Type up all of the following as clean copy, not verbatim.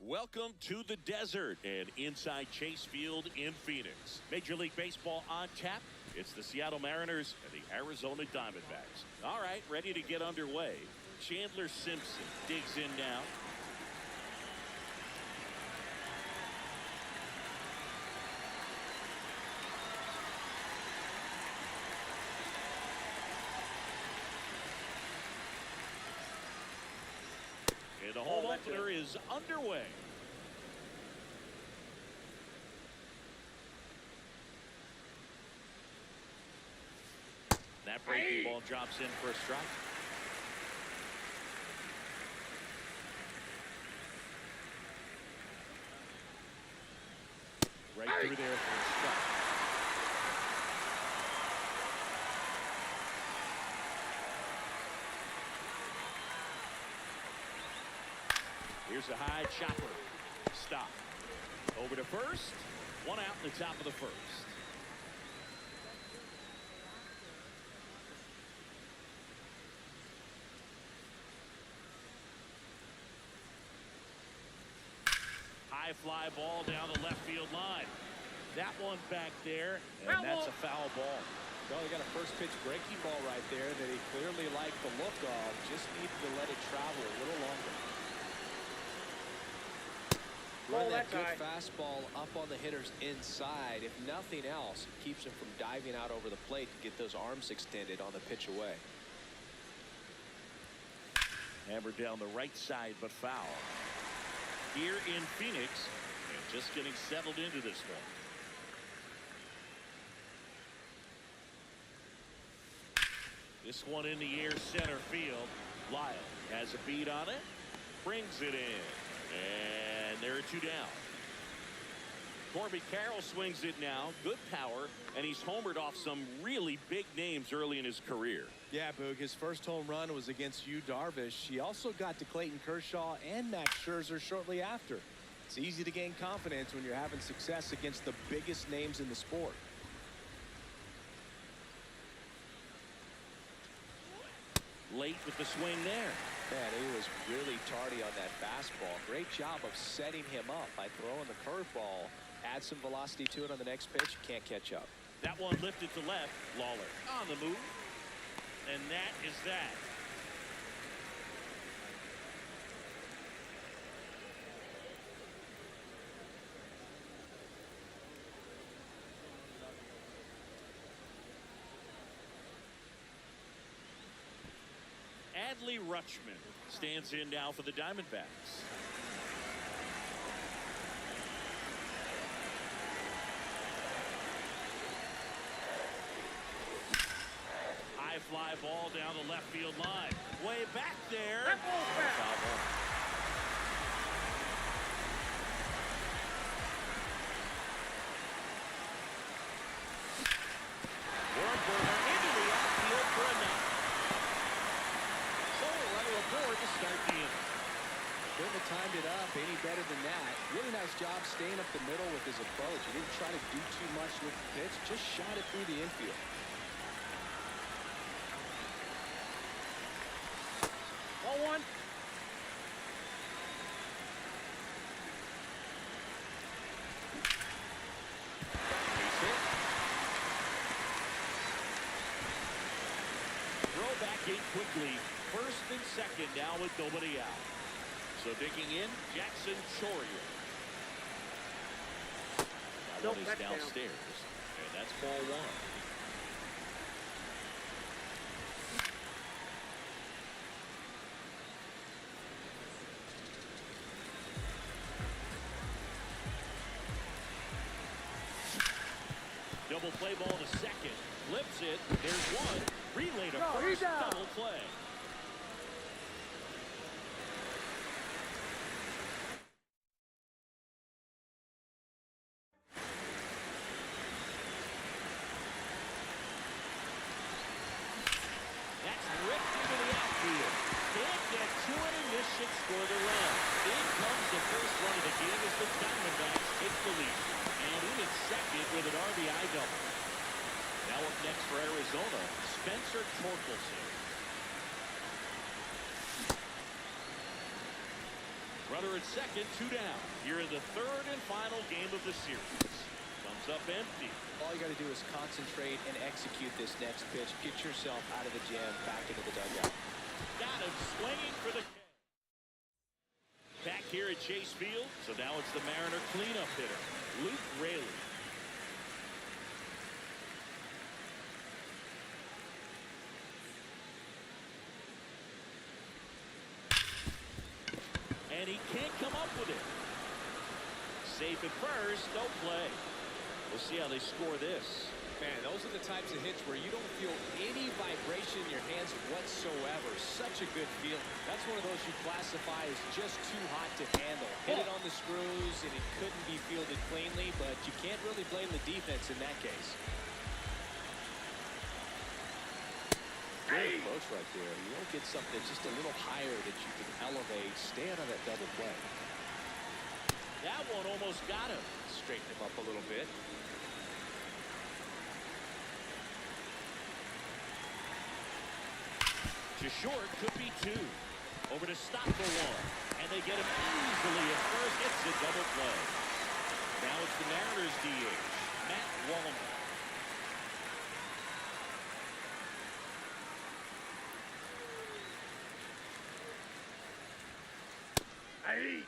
Welcome to the desert and inside Chase Field in Phoenix. Major League Baseball on tap. It's the Seattle Mariners and the Arizona Diamondbacks. All right, ready to get underway. Chandler Simpson digs in now. And the home opener is underway. That breaking ball drops in for a strike. Right through there for a strike. Here's a high chopper. Stop. Over to first. One out in the top of the first. High fly ball down the left field line. That one back there, and that's a foul ball. Well, he got a first pitch breaking ball right there that he clearly liked the look of. Just needed to let it travel a little longer. Run that good fastball up on the hitter's inside. If nothing else, it keeps him from diving out over the plate to get those arms extended on the pitch away. Hammered down the right side, but foul. Here in Phoenix, and just getting settled into this one. This one in the air center field. Lyle has a beat on it, brings it in, and there are two down. Corbin Carroll swings it now. Good power, and he's homered off some really big names early in his career. Yeah, Boog, his first home run was against Yu Darvish. He also got to Clayton Kershaw and Max Scherzer shortly after. It's easy to gain confidence when you're having success against the biggest names in the sport. Late with the swing there. Man, he was really tardy on that fastball. Great job of setting him up by throwing the curveball. Add some velocity to it on the next pitch. Can't catch up. That one lifted to left. Lawler on the move. And that is that. Adley Rutschman stands in now for the Diamondbacks. High fly ball down the left field line. Way back there. Foul ball. Warburger into the outfield for a knock. Aboard to start the inning. Couldn't have timed it up any better than that. Really nice job staying up the middle with his approach. He didn't try to do too much with the pitch, just shot it through the infield. 0-1. Throw back in quickly. First and second now with nobody out. So digging in, Jackson Choria. That one is downstairs, and that's ball one. Double play ball to second. Flips it. There's one. Relay to first. Double play. Score the run. In comes the first run of the game as the Diamondbacks take the lead. And in at second with an RBI double. Now up next for Arizona, Spencer Torkelson. second, 2 down. Here in the third and final game of the series. Comes up empty. All you got to do is concentrate and execute this next pitch. Get yourself out of the jam, back into the dugout. Got him swinging for the K. Back here at Chase Field. So now it's the Mariner cleanup hitter, Luke Raley. And he can't come up with it. Safe at first, no play. We'll see how they score this. Man, those are the types of hits where you don't feel any vibration in your hands whatsoever. Such a good feeling. That's one of those you classify as just too hot to handle. Hit it on the screws, and it couldn't be fielded cleanly, but you can't really blame the defense in that case. Good approach right there. You don't get something that's just a little higher that you can elevate. Stay out of that double play. That one almost got him. Straighten him up a little bit. To short, could be 2. Over to stop for 1. And they get him easily at first. It's a double play. Now it's the Mariners DH, Matt Wallner. Hey!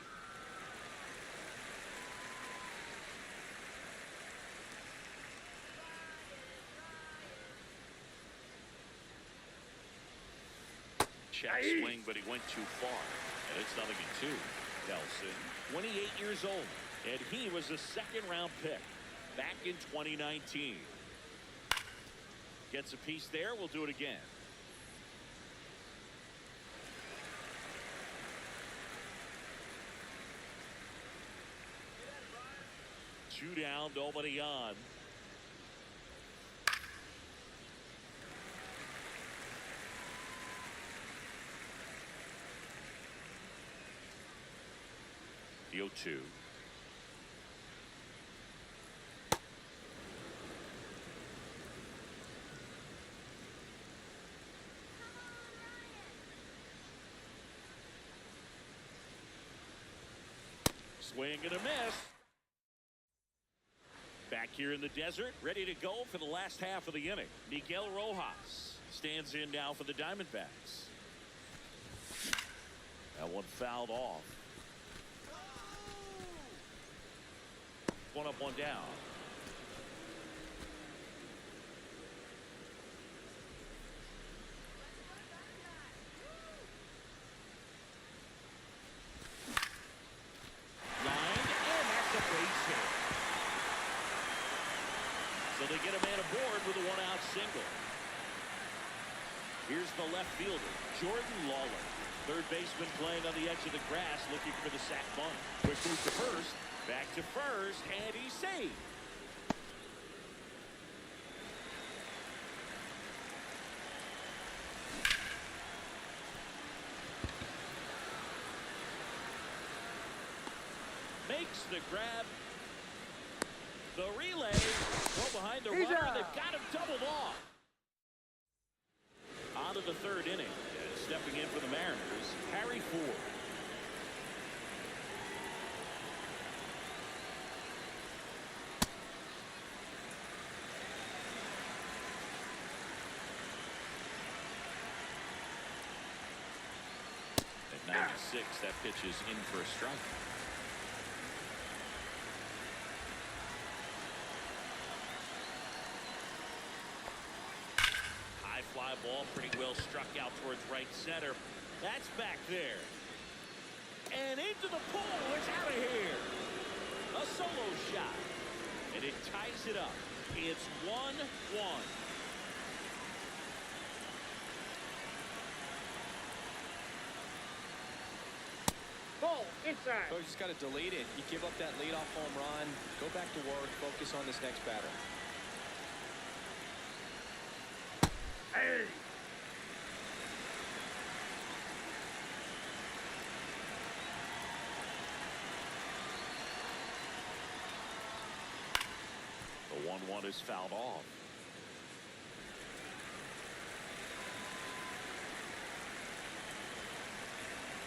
Check swing, but he went too far. And it's 0-2. Nelson, 28 years old. And he was a second-round pick back in 2019. Gets a piece there. We'll do it again. Two down, nobody on. The 0-2. Swing and a miss. Back here in the desert, ready to go for the last half of the inning. Miguel Rojas stands in now for the Diamondbacks. That one fouled off. One up, one down. So they get a man aboard with a one-out single. Here's the left fielder, Jordan Lawler. Third baseman playing on the edge of the grass, looking for the sac bunt. Quick move to first, back to first, and he's saved. Makes the grab. The relay, go behind the runner, and they've got him doubled off. On to the third inning. And stepping in for the Mariners, Harry Ford. At 96, that pitch is in for a strike. Fly ball pretty well struck out towards right center. That's back there. And into the pole. It's out of here. A solo shot. And it ties it up. It's 1-1. Ball inside. So you just got to delete it. You give up that leadoff home run. Go back to work. Focus on this next batter. Hey! The 1-1 is fouled off.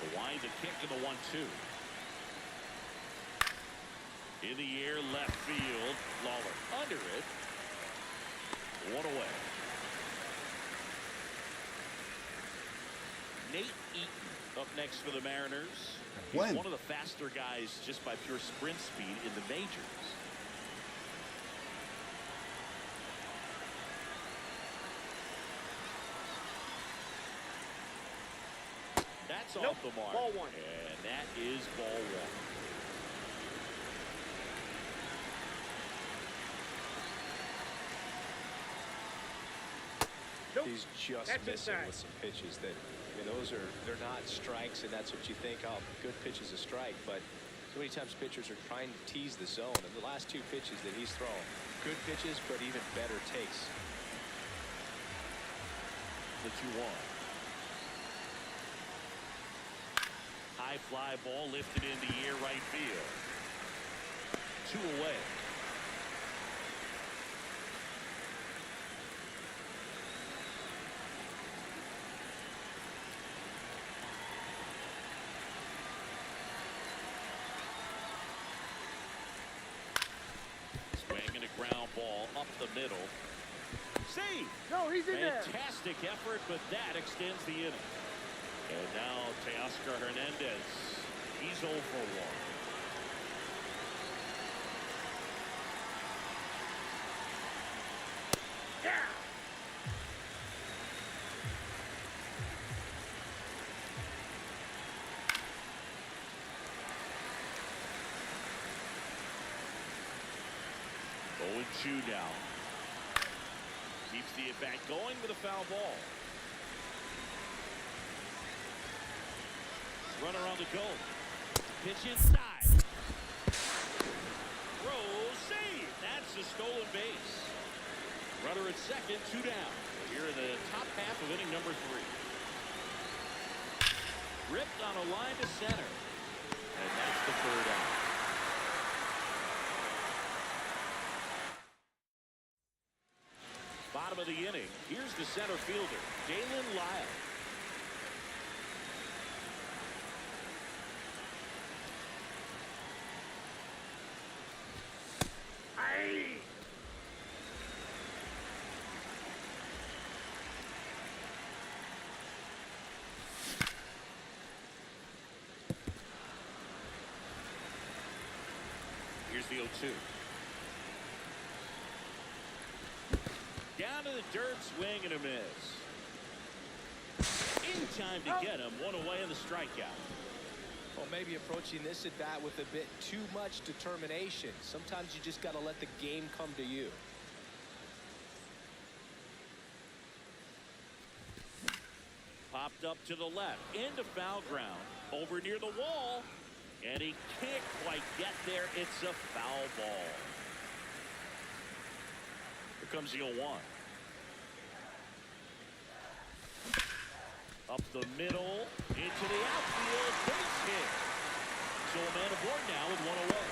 The wind, the kick, and the 1-2. In the air, left field. Lawler under it. One away. Nate Eaton up next for the Mariners. He's one of the faster guys just by pure sprint speed in the majors. That's off the mark. Ball one. And that is ball one. Nope. He's just That's missing inside. with some pitches that, I mean, they're not strikes, and that's what you think, oh, good pitch is a strike. But so many times pitchers are trying to tease the zone, and the last two pitches that he's thrown, good pitches, but even better takes. The 2-1. High fly ball lifted in the air, right field. 2 away. Swinging a ground ball up the middle. See, No, he's in there. fantastic effort, but that extends the inning. And now Teoscar Hernandez. He's 0 for 1. Yeah. Going 2 now. Keeps the at-bat going with a foul ball. Runner on the go. Pitch inside. Throw, save. That's a stolen base. Runner at second, 2 down. Here in the top half of inning number 3. Ripped on a line to center. And that's the 3rd out. Bottom of the inning. Here's the center fielder, Dalen Lyle. Aye. Here's the 0-2. Down to the dirt, swing and a miss. In time to get him. 1 away in the strikeout. Well, maybe approaching this at bat with a bit too much determination. Sometimes you just got to let the game come to you. Popped up to the left, into foul ground, over near the wall, and he can't quite get there. It's a foul ball. Here comes the 0-1. Up the middle, into the outfield, base hit. So a man aboard now with 1 away.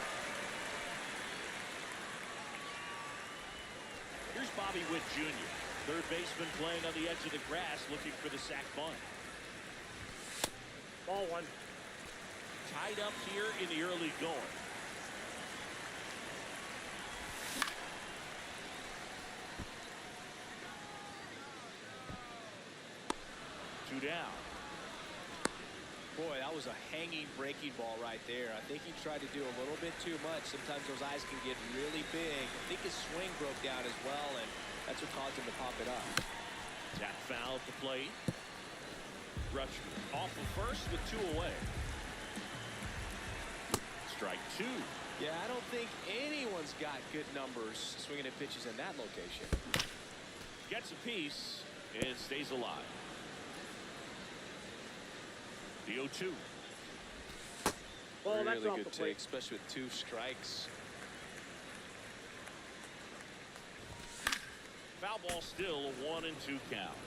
Here's Bobby Witt Jr., third baseman playing on the edge of the grass, looking for the sac bunt. Ball one. Tied up here in the early going. Two down. Boy, that was a hanging breaking ball right there. I think he tried to do a little bit too much. Sometimes those eyes can get really big. I think his swing broke down as well, and that's what caused him to pop it up. Tap foul at the plate. Rutschman off of first with 2 away. Strike 2. Yeah, I don't think anyone's got good numbers swinging at pitches in that location. Gets a piece and stays alive. The 0-2. Well, that's really off good the take, plate. especially with 2 strikes. Foul ball still, a 1-2 count.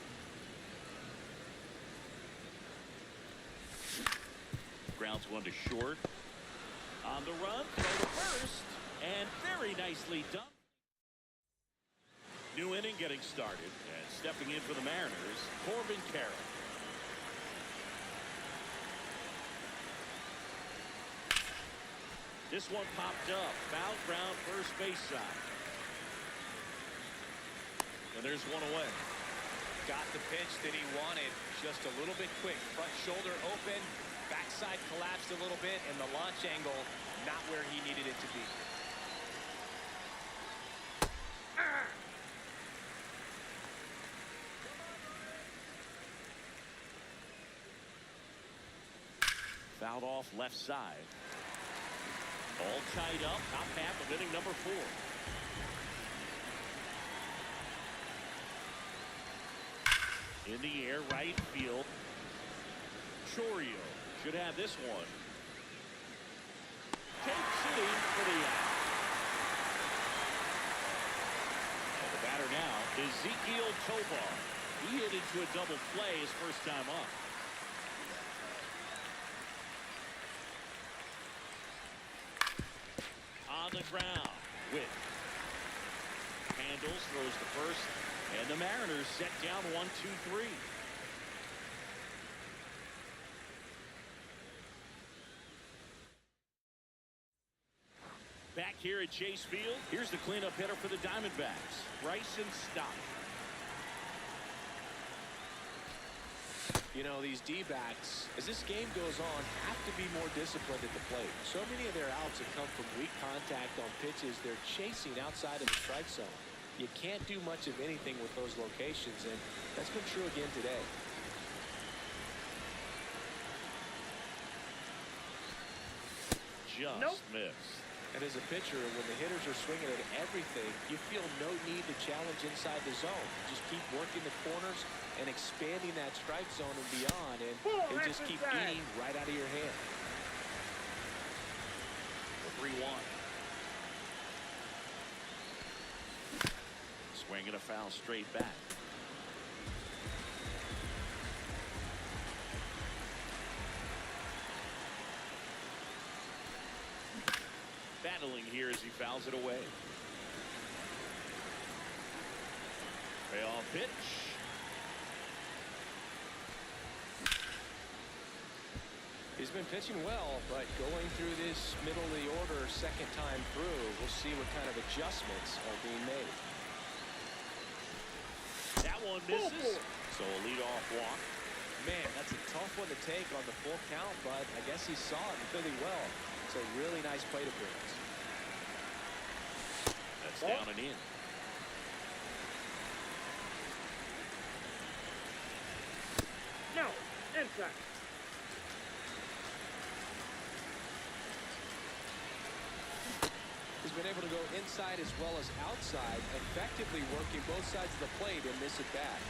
Grounds 1 to short. On the run, throw to first, and very nicely done. New inning getting started, and stepping in for the Mariners, Corbin Carroll. This one popped up. Foul ground, first base side. And there's one away. Got the pitch that he wanted, just a little bit quick. Front shoulder open, backside collapsed a little bit, and the launch angle not where he needed it to be. Fouled off left side. All tied up, top half of inning number 4. In the air, right field. Chorio should have this one. Takes it in for the out. And the batter now, Ezekiel Tovar. He hit into a double play his first time up. On the ground, with handles, throws the first, and the Mariners set down 1-2-3. Back here at Chase Field, here's the cleanup hitter for the Diamondbacks, Bryson Stott. You know, these D-backs, as this game goes on, have to be more disciplined at the plate. So many of their outs have come from weak contact on pitches they're chasing outside of the strike zone. You can't do much of anything with those locations, and that's been true again today. Just missed. And as a pitcher, when the hitters are swinging at everything, you feel no need to challenge inside the zone. Just keep working the corners and expanding that strike zone and beyond, and they just keep eating right out of your hand. 3-1. Swing and a foul straight back. Battling here as he fouls it away. Payoff pitch. He's been pitching well, but going through this middle of the order second time through, we'll see what kind of adjustments are being made. That one misses. So a leadoff walk. Man, that's a tough one to take on the full count, but I guess he saw it really well. It's a really nice plate appearance. That's down and in. No, inside. He's been able to go inside as well as outside, effectively working both sides of the plate in this at bat.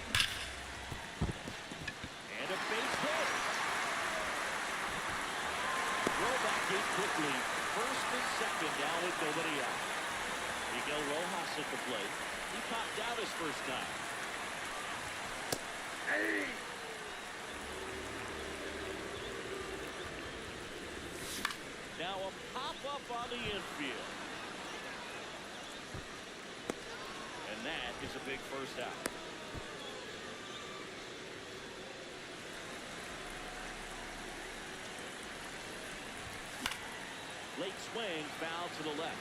And a base hit. Roll back in quickly. First and second now with nobody out. Miguel Rojas at the plate. He popped out his first time. Hey. Now a pop-up on the infield. And that is a big first out. Late swing, foul to the left.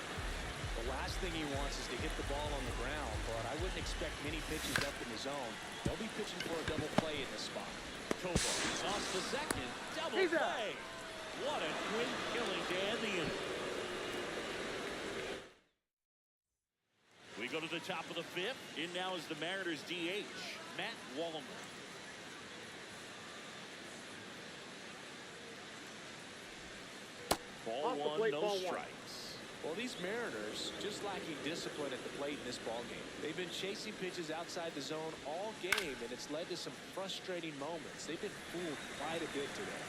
The last thing he wants is to hit the ball on the ground, but I wouldn't expect many pitches up in the zone. They'll be pitching for a double play in this spot. Tovar toss the second, double He's play. What a quick killing to end the inning. We go to the top of the 5th. In now is the Mariners DH, Matt Wallner. Ball one, no strikes. Well, these Mariners just lacking discipline at the plate in this ballgame. They've been chasing pitches outside the zone all game, and it's led to some frustrating moments. They've been fooled quite a bit today.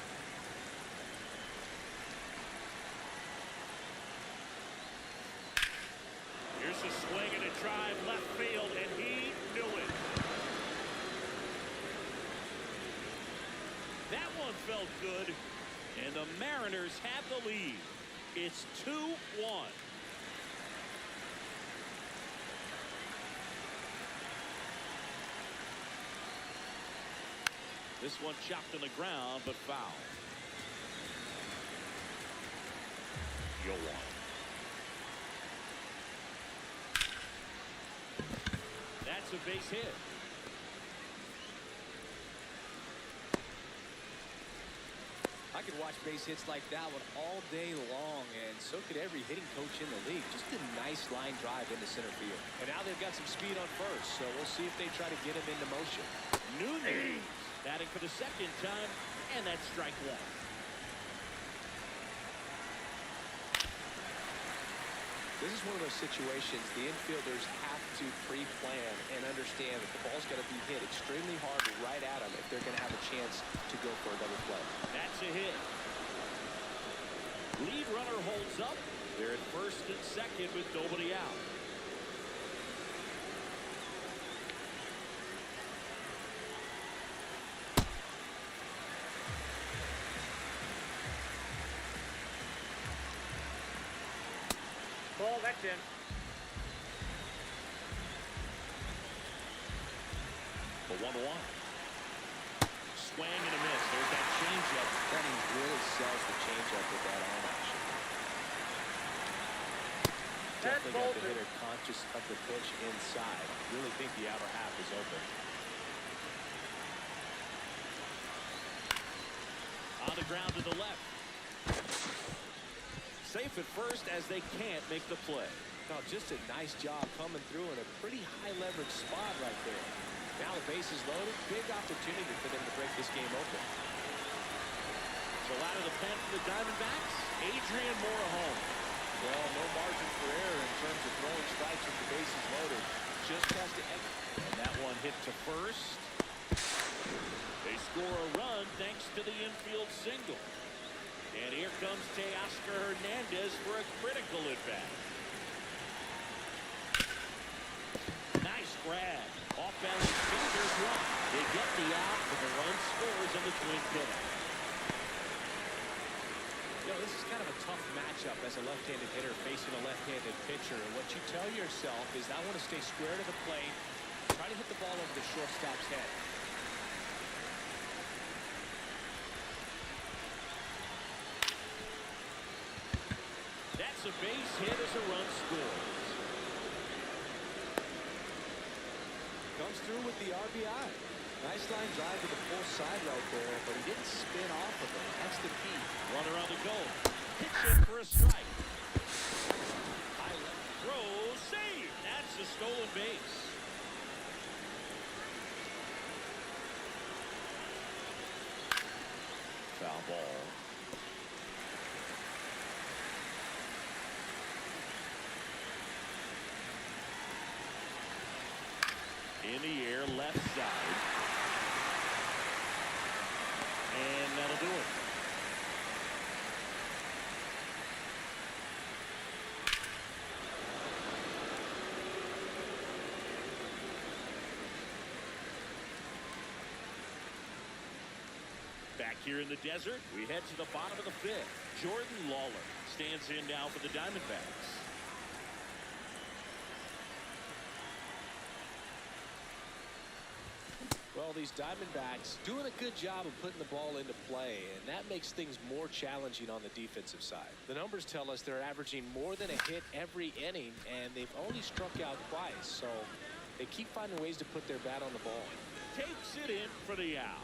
Here's a swing and a drive left field, and he knew it. That one felt good, and the Mariners have the lead. It's 2-1. This one chopped on the ground, but foul. 0-1. That's a base hit. I could watch base hits like that one all day long, and so could every hitting coach in the league. Just a nice line drive into center field. And now they've got some speed on first, so we'll see if they try to get him into motion. Nunez batting for the second time, and that's strike one. This is one of those situations the infielders have to pre-plan and understand that the ball's got to be hit extremely hard right at them if they're going to have a chance to go for a double play. That's a hit. Lead runner holds up. They're at first and second with nobody out. Ball, that's in. The 1-1. Swing and a miss. There's that changeup. He really sells the changeup with that arm action. Definitely got the hitter conscious of the pitch inside. Really think the outer half is open. On the ground to the left. Safe at first as they can't make the play. No, just a nice job coming through in a pretty high leverage spot right there. Now the base is loaded. Big opportunity for them to break this game open. So out of the pen for the Diamondbacks, Adrian Moore home. Well, no margin for error in terms of throwing strikes with the bases loaded. Just has to exit. And that one hit to first. They score a run thanks to the infield single. And here comes Teoscar Hernandez for a critical at bat. Nice grab. Off balance fingers one. They get the out, but the run scores in the twin hitter. You know, this is kind of a tough matchup as a left-handed hitter facing a left-handed pitcher. And what you tell yourself is, I want to stay square to the plate, try to hit the ball over the shortstop's head. That's a base hit as a run scores. Comes through with the RBI. Nice line drive to the full side right there, but he didn't spin off of it. That's the key. Runner on the go. Hits in for a strike. High left throw. Save. That's a stolen base. Foul ball. In the air, left side. And that'll do it. Back here in the desert, we head to the bottom of the fifth. Jordan Lawler stands in now for the Diamondbacks. Well, these Diamondbacks doing a good job of putting the ball into play, and that makes things more challenging on the defensive side. The numbers tell us they're averaging more than a hit every inning, and they've only struck out twice, so they keep finding ways to put their bat on the ball. Takes it in for the out.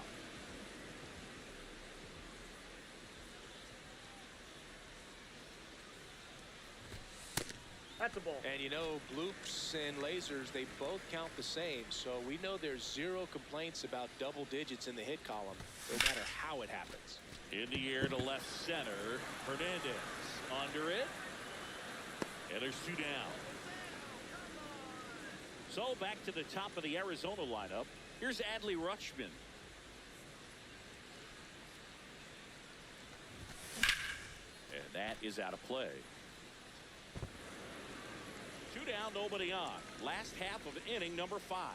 That's a ball. And you know, bloops and lasers, they both count the same, so we know there's zero complaints about double digits in the hit column, no matter how it happens. In the air to left center. Hernandez under it. And there's two down. So back to the top of the Arizona lineup. Here's Adley Rutschman. And that is out of play. Two down, nobody on. Last half of inning number 5.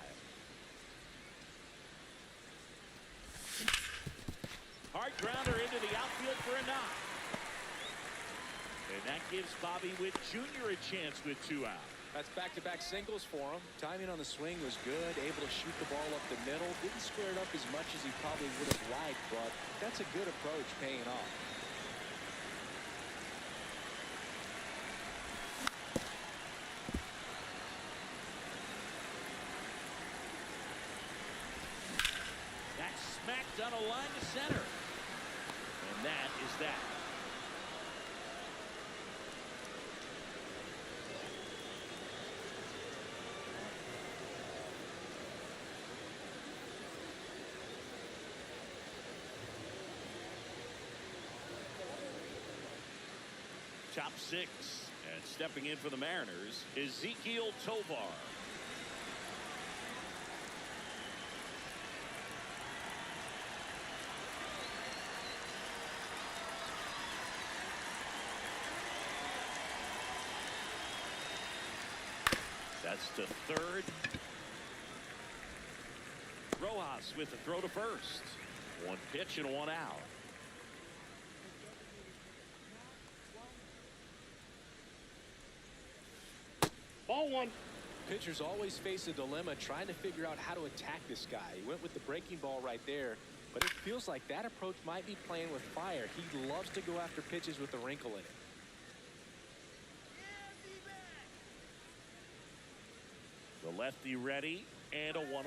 Hard grounder into the outfield for a knock. And that gives Bobby Witt Jr. a chance with 2 out. That's back-to-back singles for him. Timing on the swing was good, able to shoot the ball up the middle. Didn't square it up as much as he probably would have liked, but that's a good approach paying off. a line to center. And that is that. Top six, and stepping in for the Mariners, Ezequiel Tovar. That's to third. Rojas with the throw to first. One pitch and one out. Ball one. Pitchers always face a dilemma trying to figure out how to attack this guy. He went with the breaking ball right there, but it feels like that approach might be playing with fire. He loves to go after pitches with a wrinkle in it. The lefty ready, and a 1-1.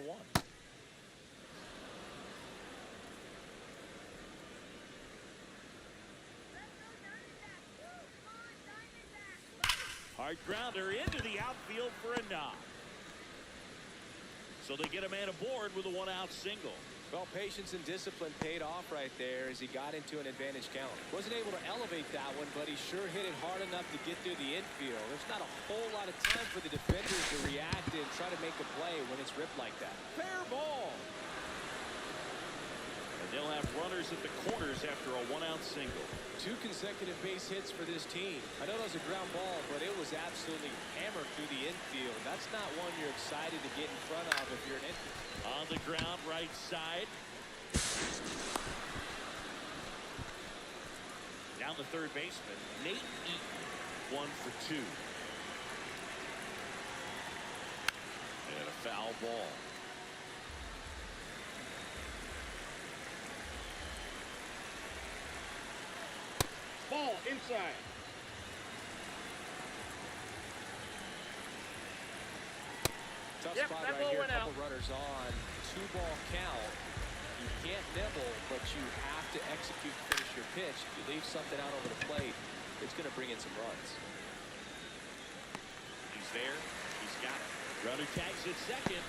Hard grounder into the outfield for a knock. So they get a man aboard with a one-out single. Well, patience and discipline paid off right there as he got into an advantage count. Wasn't able to elevate that one, but he sure hit it hard enough to get through the infield. There's not a whole lot of time for the defenders to react and try to make a play when it's ripped like that. Fair ball. And they'll have runners at the corners after a one-out single. 2 consecutive base hits for this team. I know that was a ground ball, but it was absolutely hammered through the infield. That's not one you're excited to get in front of if you're an infield. On the ground, right side. Down the third baseman, Nate Eaton, 1 for 2. And a foul ball. Ball inside. Tough Yep, spot that right ball here. went Couple out. runners on. 2-ball count. You can't nibble, but you have to execute to finish your pitch. If you leave something out over the plate, it's going to bring in some runs. He's there. He's got it. Runner tags at second.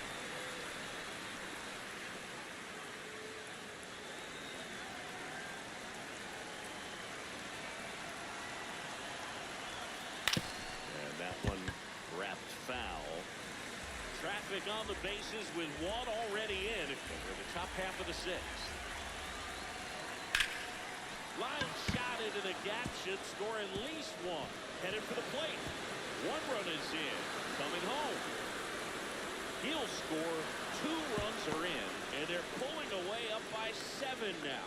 And that one wrapped foul. Traffic on the bases with one already in. We're the top half of the sixth. Line shot into the gap should score at least one. Headed for the plate. 1 run is in. Coming home. He'll score. 2 runs are in, and they're pulling away up by 7 now.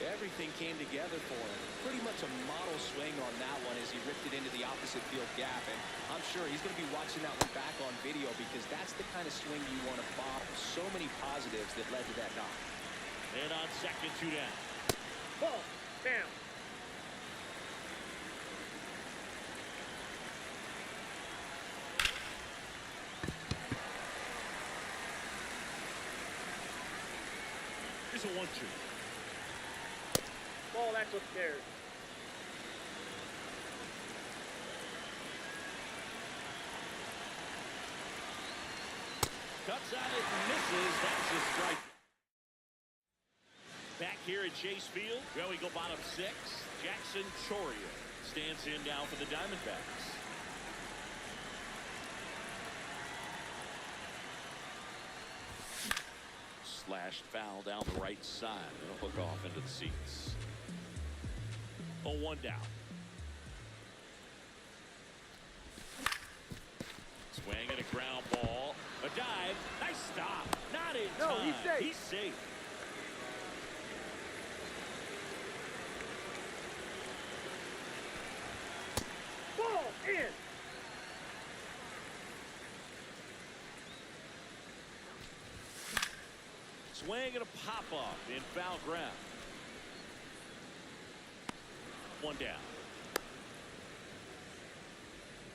Everything came together for him. Pretty much a model swing on that one as he ripped it into the opposite field gap. And I'm sure he's going to be watching that one back on video because that's the kind of swing you want to bottle. So many positives that led to that knock. And on second, 2 down. Ball down. Here's a 1-2. Ball, that's upstairs. Cuts out it and misses. That's a strike. Back here at Chase Field, well, we go bottom 6. Jackson Choria stands in now for the Diamondbacks. Slashed foul down the right side. It'll hook off into the seats. 0-1 down. Swing and a ground ball. A dive. Nice stop. Not in No, time. he's safe. He's safe. Ball in. Swing and a pop-off in foul ground. 1 down.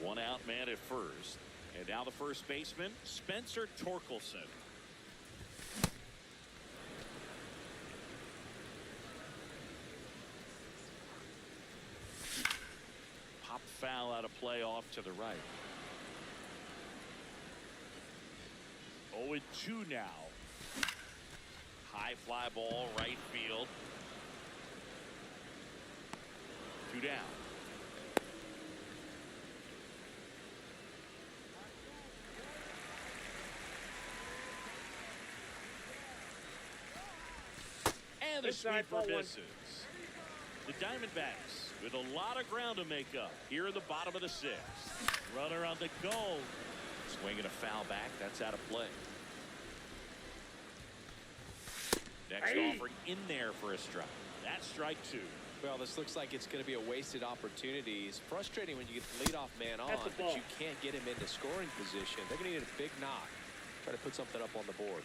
1 out, man at first. And now the first baseman, Spencer Torkelson. foul out of play off to the right. 0-2 now. High fly ball, right field. 2 down. And the sweeper misses. The Diamondbacks with a lot of ground to make up here in the bottom of the 6th. Runner on the go. Swinging a foul back. That's out of play. Next offering in there for a strike. That's strike 2. Well, this looks like it's going to be a wasted opportunity. It's frustrating when you get the leadoff man on, but you can't get him into scoring position. They're going to need a big knock. Try to put something up on the board.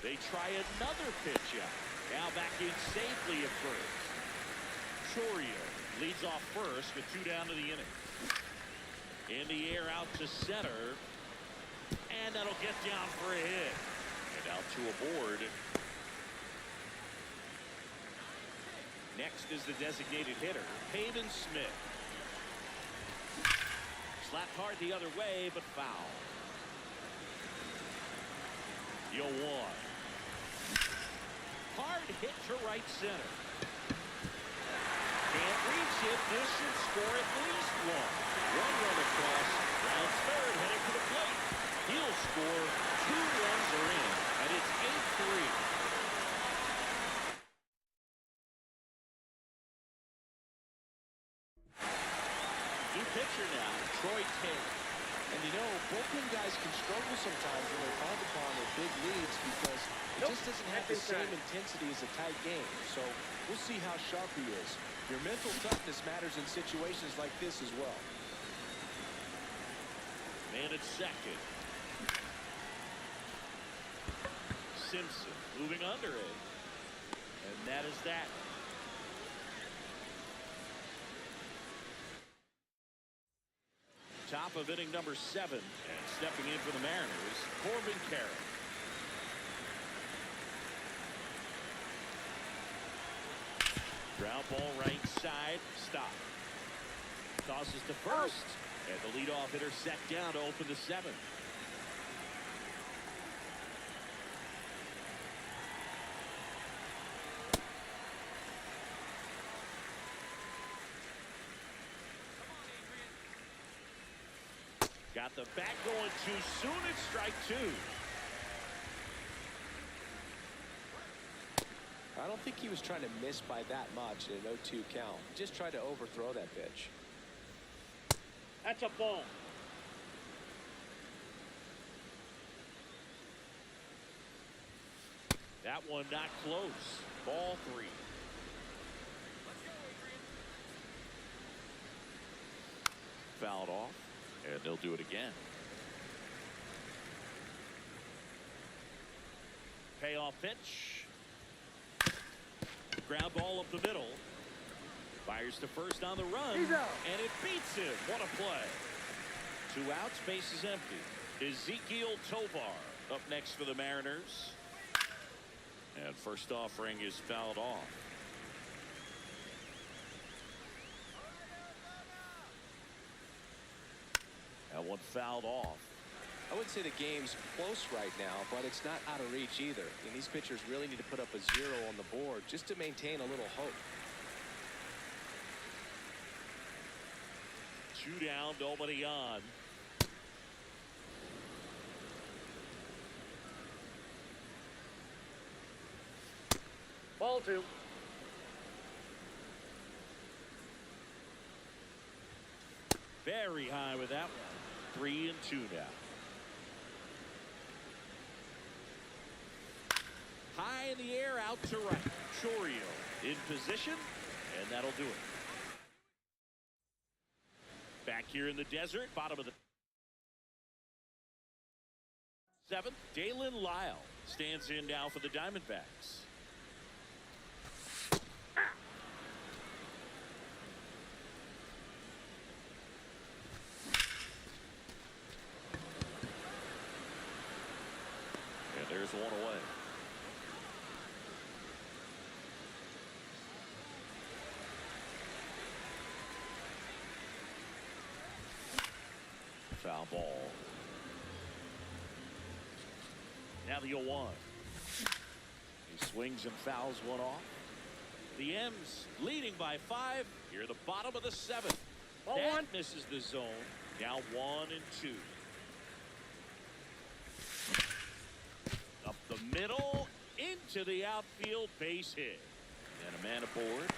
They try another pitch out. Now back in safely at first. Chourio leads off first with 2 down to the inning. In the air out to center. And that'll get down for a hit. And out to a board. Next is the designated hitter, Pavin Smith. Slapped hard the other way, but foul. The 0-1. Hard hit to right center. Can't reach it. This should score at least 1. 1 run across. Rounds third, heading to the plate. He'll score. 2 runs are in, and it's 8-3. New pitcher now, Troy Taylor. And you know, bullpen guys can struggle sometimes when they're called upon with big leads because it just doesn't have the same intensity as a tight game. So we'll see how sharp he is. Your mental toughness matters in situations like this as well. Man at second. Simpson moving under it. And that is that. Top of inning number 7. And stepping in for the Mariners, Corbin Carroll. Ground ball right side. Stop. Tosses to first. And the leadoff hitter set down to open the 7th. Got the bat going too soon. It's strike 2. I don't think he was trying to miss by that much in an 0-2 count. Just tried to overthrow that pitch. That's a ball. That one not close. Ball 3. Fouled off. And they'll do it again. Payoff pitch. Ground ball up the middle. Fires to first on the run. He's out. And it beats him. What a play. 2 outs, base is empty. Ezequiel Tovar up next for the Mariners. And first offering is fouled off. That one fouled off. I wouldn't say the game's close right now, but it's not out of reach either. And these pitchers really need to put up a 0 on the board just to maintain a little hope. 2 down, nobody on. Ball 2. Very high with that one. 3-2 now. High in the air, out to right. Chourio in position, and that'll do it. Back here in the desert, bottom of the 7th, Dalen Lyle stands in now for the Diamondbacks. And there's one away. Foul ball. Now the 0-1. He swings and fouls one off. The M's leading by 5 here at the bottom of the 7th. Ball That one. misses the zone. Now 1 and 2. Up the middle into the outfield, base hit. And a man aboard.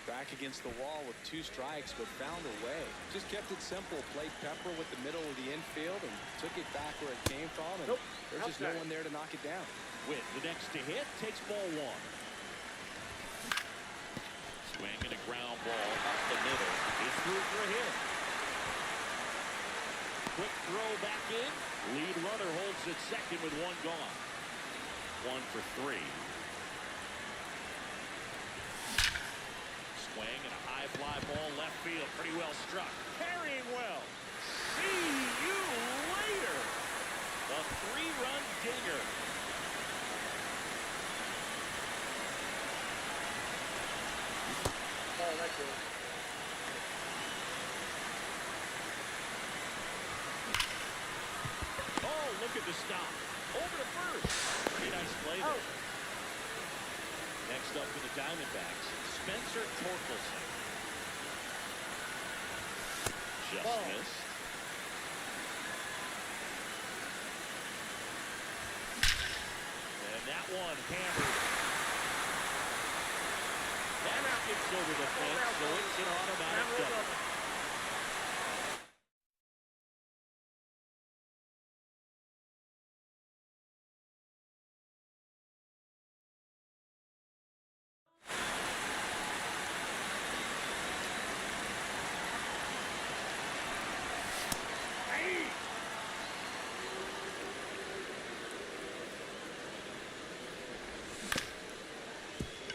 Back against the wall with 2 strikes, but found a way. Just kept it simple. Played pepper with the middle of the infield and took it back where it came from. And Nope. there's just no one there to knock it down. With the next to hit, takes ball 1. Swing and a ground ball up the middle. It's through for a hit. Quick throw back in. Lead runner holds at second with 1 gone. 1 for 3. Swing and a high fly ball left field. Pretty well struck. Carrying well. See you later. A 3-run dinger. Oh, that's good. Oh, look at the stop. Over to first. Pretty nice play there. Oh. Next up for the Diamondbacks, Spencer Torkelson. Just Ball. missed. And that one hammered. That out gets over the fence, so it's an automatic double.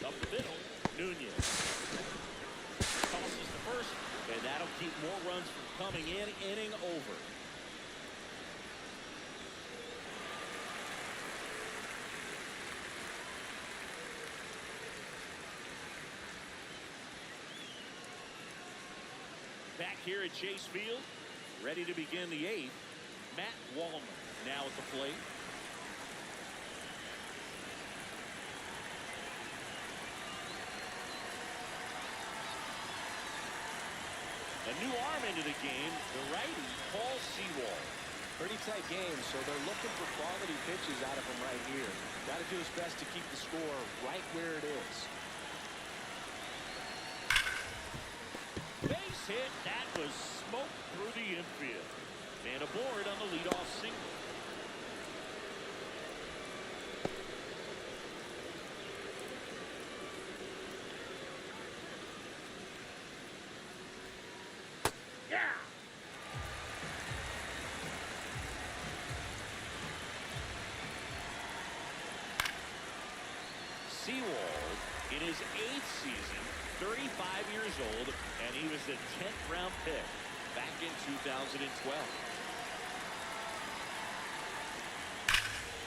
Up the middle, Nunez tosses the first, and that'll keep more runs from coming in. Inning over. Back here at Chase Field, ready to begin the 8th. Matt Wallman now at the plate. A new arm into the game, the righty, Paul Sewald. Pretty tight game, so they're looking for quality pitches out of him right here. Got to do his best to keep the score right where it is. Base hit, that was smoked through the infield. And aboard on the leadoff single. Yeah. Sewald in his 8th season, 35 years old, and he was a 10th round pick back in 2012.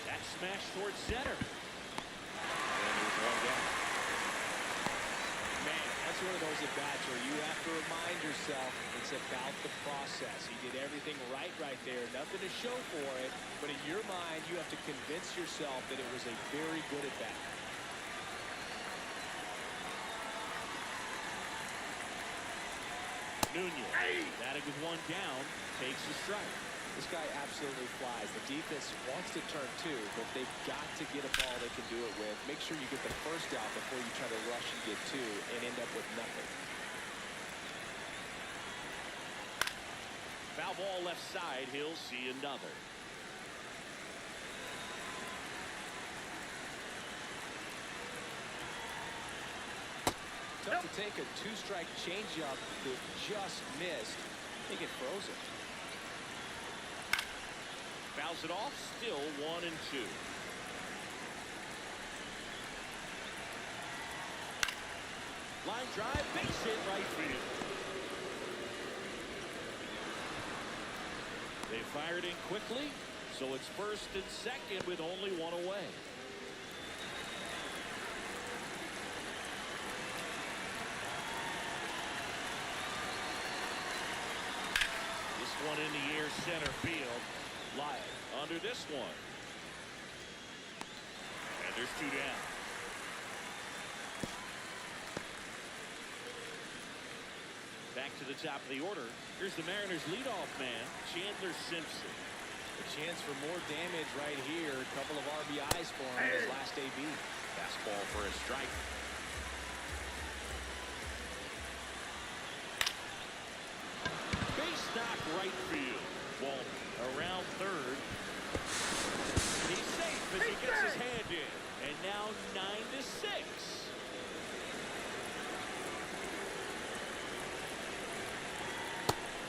That smash towards center. And there's 1 down. Man, that's one of those at-bats where you have to remind yourself it's about the process. He did everything right there. Nothing to show for it, but in your mind, you have to convince yourself that it was a very good at-bat. Nunez, batting with 1 down, takes a strike. This guy absolutely flies. The defense wants to turn 2, but they've got to get a ball they can do it with. Make sure you get the first out before you try to rush and get 2 and end up with nothing. Foul ball left side, he'll see another. Tough to take a 2-strike changeup that just missed. I think it froze it. Fouls it off, still 1 and 2. Line drive, base hit, right field. They fired in quickly, so it's first and second with only 1 away. one in the air center field. Lyle under this one. And there's two down. Back to the top of the order. Here's the Mariners leadoff man, Chandler Simpson. A chance for more damage right here. A couple of RBIs for him in his last AB. Fastball for a strike. Base knock right field. Walton around third. He's safe as he gets his hand in. And now 9-6.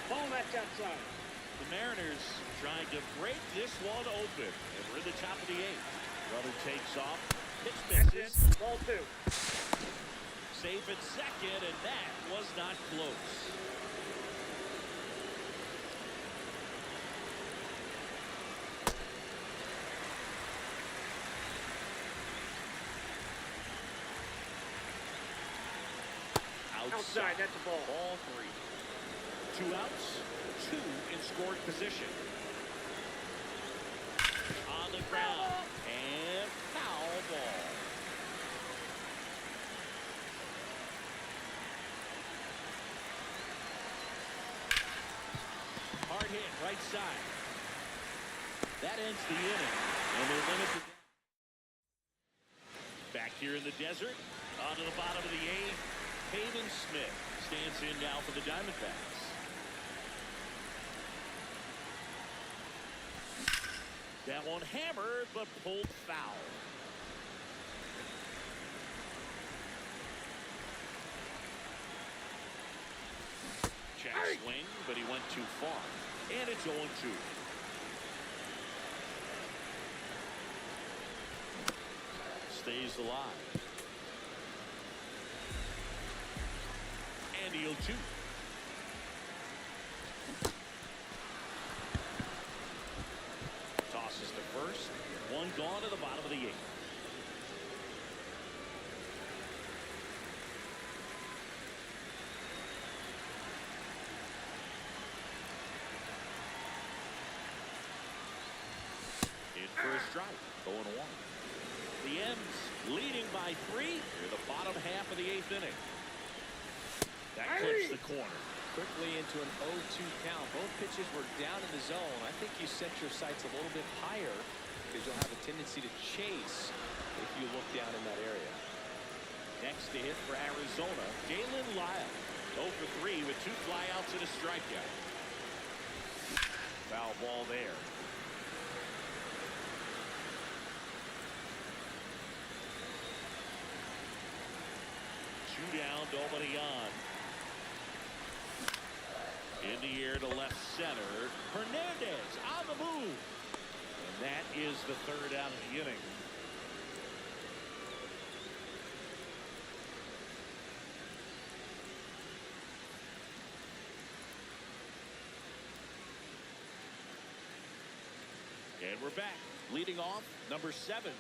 Ball match outside. The Mariners trying to break this one open. And we're in the top of the eighth. Runner takes off. Pitch misses. Ball two. Safe at second, and that was not close. Outside, that's a ball. Ball three. 2 outs, 2 in scoring position. On the ground, and foul ball. Hard hit, right side. That ends the inning, and they're limited. Back here in the desert, onto the bottom of the eighth. Hayden Smith stands in now for the Diamondbacks. That one hammered, but pulled foul. Check swing, but he went too far. And it's 0-2. Stays alive. And the 0-2. Tosses to first. One gone to the bottom of the eighth. In for a strike. 0-1. The M's leading by 3 near the bottom half of the eighth inning. That clips the corner. Quickly into an 0-2 count. Both pitches were down in the zone. I think you set your sights a little bit higher because you'll have a tendency to chase if you look down in that area. Next to hit for Arizona, Galen Lyle. 0 for 3 with 2 flyouts and a strikeout. Foul ball there. Two down, nobody on. In the air to left center. Hernandez on the move. And that is the third out of the inning. And we're back. Leading off, number 7.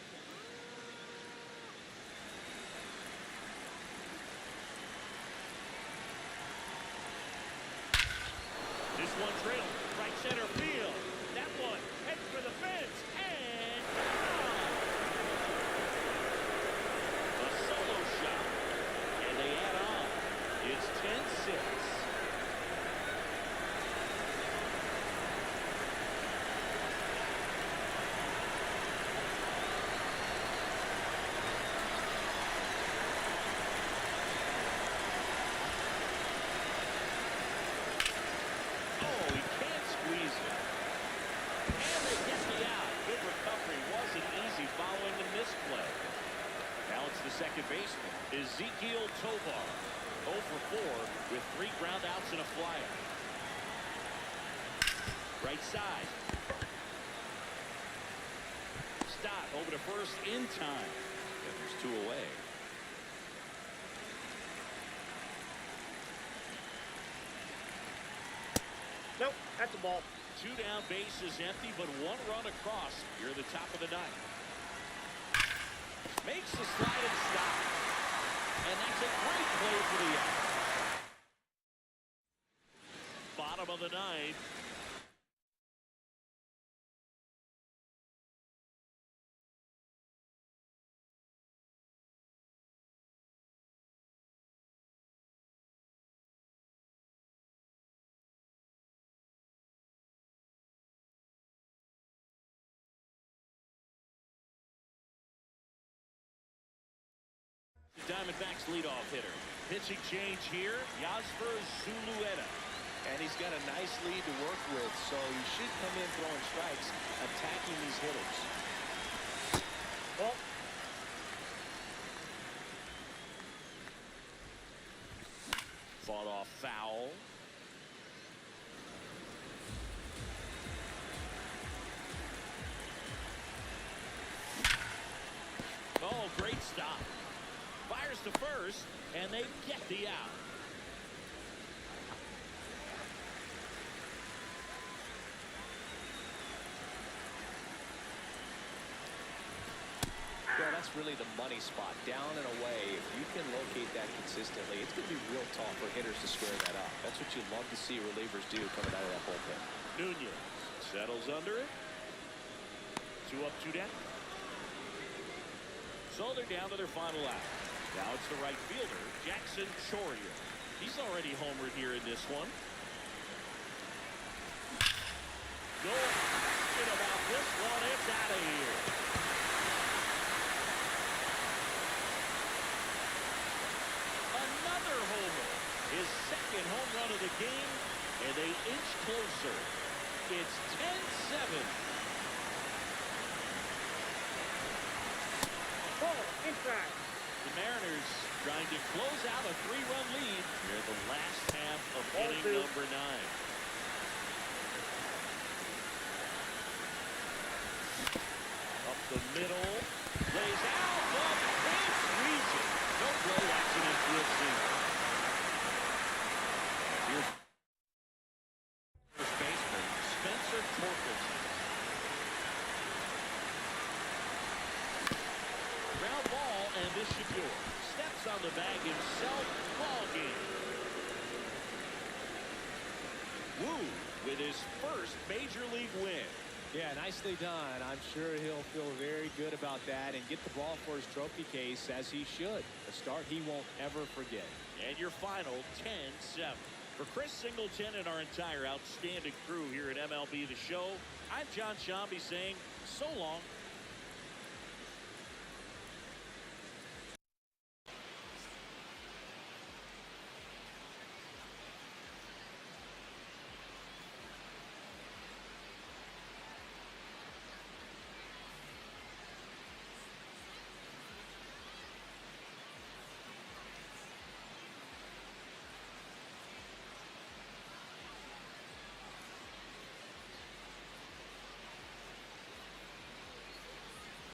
This one drilled, right center field. That one heads for the fence, and a solo shot, and they add on. It's 10-6. Second baseman, Ezekiel Tovar. 0 for 4 with 3 groundouts and a flyout. Right side. Stott over to first in time. And there's 2 away. Nope, that's a ball. 2 down, base is empty, but 1 run across. You're the top of the 9th. Makes the slide and stop. And that's a great play for the out. Bottom of the 9th. Diamondbacks leadoff hitter. Pitching change here, Yasper Zulueta. And he's got a nice lead to work with, so he should come in throwing strikes, attacking these hitters. Ball. Fought off foul. Oh, great stop. Fires to first, and they get the out. Yeah, that's really the money spot, down and away. If you can locate that consistently, it's going to be real tough for hitters to square that up. That's what you love to see relievers do coming out of that bullpen. Nunez settles under it. 2 up, 2 down. So they're down to their final out. Now it's the right fielder, Jackson Chourio. He's already homered here in this one. No question about this one. It's out of here. Another homer. His second home run of the game, and they inch closer. It's 10-7. Ball. Inside. The Mariners trying to close out a 3-run lead here in the last half of Ball inning 2. number 9. Up the middle, lays out, but can't reach it. No play action in field single. Here's first baseman Spencer Torkelson. Ground ball, and this should do it. Steps on the bag himself. Ball game. Woo with his first major league win. Yeah, nicely done. I'm sure he'll feel very good about that and get the ball for his trophy case, as he should. A start he won't ever forget. And your final 10-7. For Chris Singleton and our entire outstanding crew here at MLB The Show, I'm John Shambi saying so long